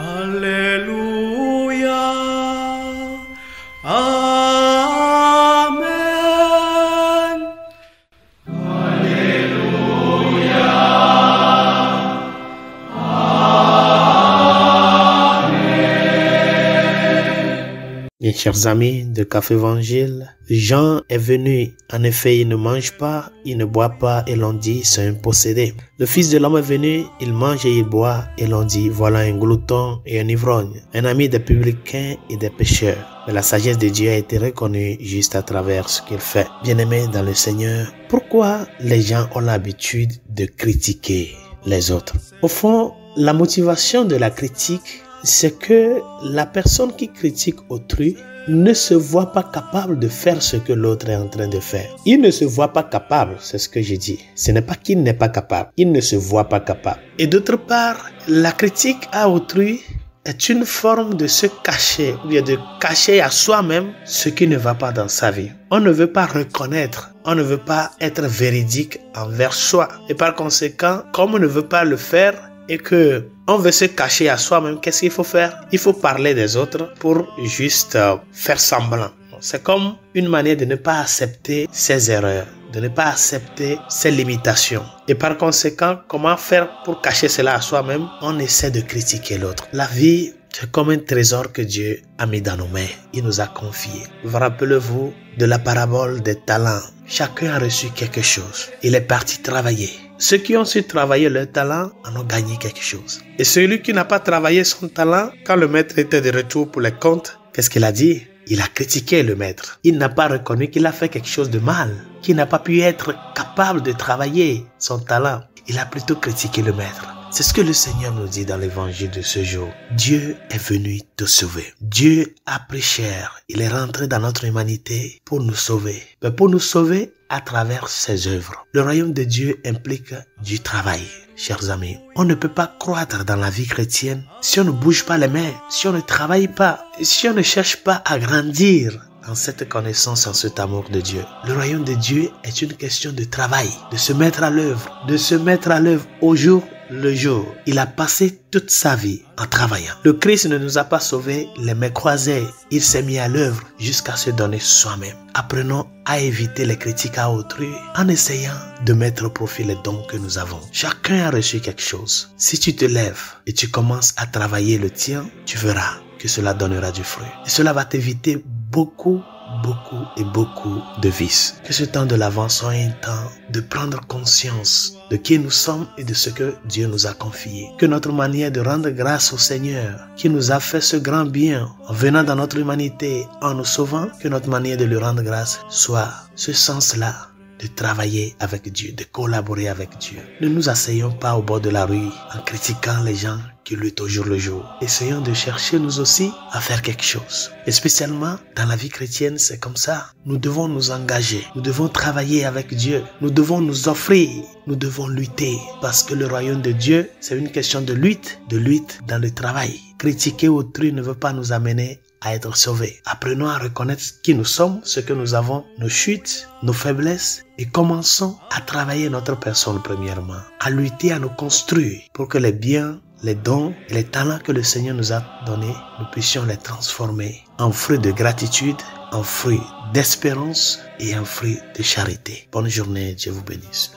Alléluia. Amen. Alléluia. Mes chers amis de Café Évangile, Jean est venu. En effet, il ne mange pas, il ne boit pas, et l'on dit c'est un possédé. Le Fils de l'homme est venu, il mange et il boit, et l'on dit voilà un glouton et un ivrogne, un ami des publicains et des pécheurs. Mais la sagesse de Dieu a été reconnue juste à travers ce qu'il fait. Bien-aimés dans le Seigneur, pourquoi les gens ont l'habitude de critiquer les autres? Au fond, la motivation de la critique, c'est que la personne qui critique autrui ne se voit pas capable de faire ce que l'autre est en train de faire. Il ne se voit pas capable, c'est ce que j'ai dit. Ce n'est pas qu'il n'est pas capable, il ne se voit pas capable. Et d'autre part, la critique à autrui est une forme de se cacher, ou bien de cacher à soi-même ce qui ne va pas dans sa vie. On ne veut pas reconnaître, on ne veut pas être véridique envers soi. Et par conséquent, comme on ne veut pas le faire, et que on veut se cacher à soi-même, qu'est-ce qu'il faut faire? Il faut parler des autres pour juste faire semblant. C'est comme une manière de ne pas accepter ses erreurs, de ne pas accepter ses limitations. Et par conséquent, comment faire pour cacher cela à soi-même? On essaie de critiquer l'autre. La vie, c'est comme un trésor que Dieu a mis dans nos mains. Il nous a confié. Rappelez-vous de la parabole des talents. Chacun a reçu quelque chose. Il est parti travailler. Ceux qui ont su travailler leur talent en ont gagné quelque chose. Et celui qui n'a pas travaillé son talent, quand le maître était de retour pour les comptes, qu'est-ce qu'il a dit? Il a critiqué le maître. Il n'a pas reconnu qu'il a fait quelque chose de mal, qu'il n'a pas pu être capable de travailler son talent. Il a plutôt critiqué le maître. C'est ce que le Seigneur nous dit dans l'évangile de ce jour. Dieu est venu te sauver. Dieu a pris chair. Il est rentré dans notre humanité pour nous sauver. Mais pour nous sauver à travers ses œuvres. Le royaume de Dieu implique du travail. Chers amis, on ne peut pas croître dans la vie chrétienne si on ne bouge pas les mains, si on ne travaille pas, si on ne cherche pas à grandir dans cette connaissance, en cet amour de Dieu. Le royaume de Dieu est une question de travail, de se mettre à l'œuvre, au jour le jour. Il a passé toute sa vie en travaillant. Le Christ ne nous a pas sauvés les mains croisées. Il s'est mis à l'œuvre jusqu'à se donner soi-même. Apprenons à éviter les critiques à autrui en essayant de mettre au profit les dons que nous avons. Chacun a reçu quelque chose. Si tu te lèves et tu commences à travailler le tien, tu verras que cela donnera du fruit. Et cela va t'éviter beaucoup de vices. Que ce temps de l'Avent soit un temps de prendre conscience de qui nous sommes et de ce que Dieu nous a confié. Que notre manière de rendre grâce au Seigneur qui nous a fait ce grand bien en venant dans notre humanité, en nous sauvant, que notre manière de lui rendre grâce soit ce sens-là, de travailler avec Dieu, de collaborer avec Dieu. Ne nous asseyons pas au bord de la rue en critiquant les gens qui luttent au jour le jour. Essayons de chercher nous aussi à faire quelque chose. Et spécialement dans la vie chrétienne, c'est comme ça. Nous devons nous engager, nous devons travailler avec Dieu, nous devons nous offrir, nous devons lutter. Parce que le royaume de Dieu, c'est une question de lutte dans le travail. Critiquer autrui ne veut pas nous amener à être sauvés. Apprenons à reconnaître qui nous sommes, ce que nous avons, nos chutes, nos faiblesses, et commençons à travailler notre personne premièrement, à lutter, à nous construire pour que les biens, les dons et les talents que le Seigneur nous a donnés, nous puissions les transformer en fruits de gratitude, en fruits d'espérance et en fruits de charité. Bonne journée, Dieu vous bénisse.